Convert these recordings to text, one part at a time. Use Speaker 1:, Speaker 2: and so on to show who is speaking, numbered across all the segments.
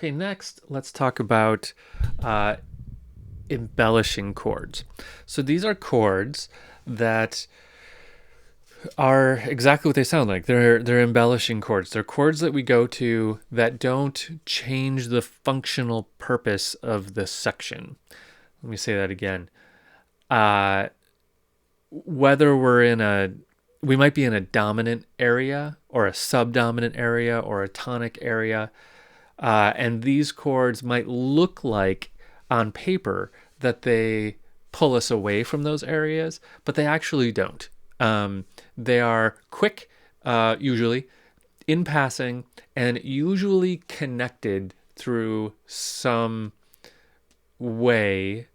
Speaker 1: Okay, next let's talk about embellishing chords. So these are chords that are exactly what they sound like. They're embellishing chords. They're chords that we go to that don't change the functional purpose of the section. Let me say that again. Uh, whether we might be in a dominant area or a subdominant area or a tonic area, and these chords might look like on paper that they pull us away from those areas, but they actually don't. They are quick, usually, in passing, and usually connected through some way,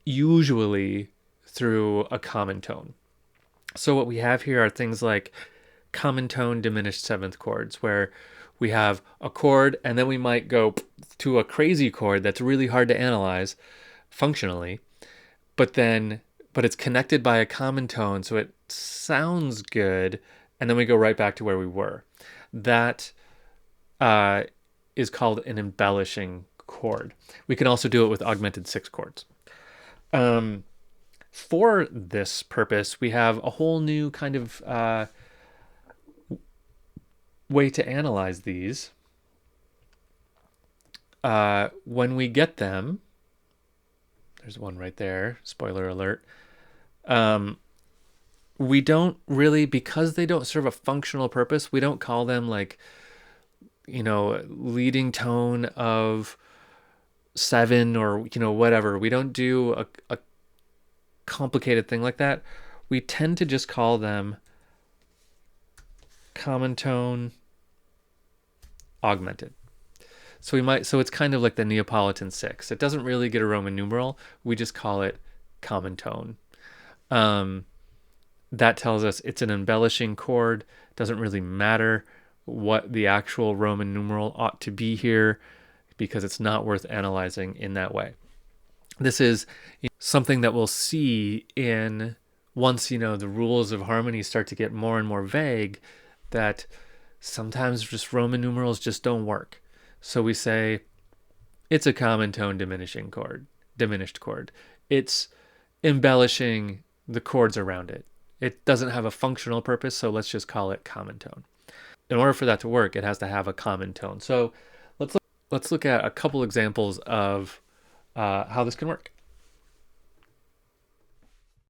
Speaker 1: usually through a common tone. So what we have here are things like common tone diminished seventh chords, where we have a chord and then we might go to a crazy chord that's really hard to analyze functionally, but it's connected by a common tone, so it sounds good, and then we go right back to where we were. That is called an embellishing chord. We can also do it with augmented sixth chords. For this purpose, we have a whole new kind of way to analyze these. When we get them, there's one right there, spoiler alert. We don't really, because they don't serve a functional purpose, we don't call them like, leading tone of 7 or, whatever. We don't do a complicated thing like that. We tend to just call them common tone augmented. So it's kind of like the Neapolitan 6. It doesn't really get a Roman numeral. We just call it common tone. That tells us it's an embellishing chord. Doesn't really matter what the actual Roman numeral ought to be here, because it's not worth analyzing in that way. This is something that we'll see once the rules of harmony start to get more and more vague, that sometimes just Roman numerals just don't work. So we say it's a common tone diminished chord. It's embellishing the chords around it. It doesn't have a functional purpose, so let's just call it common tone. In order for that to work, it has to have a common tone. So let's look at a couple examples of how this can work.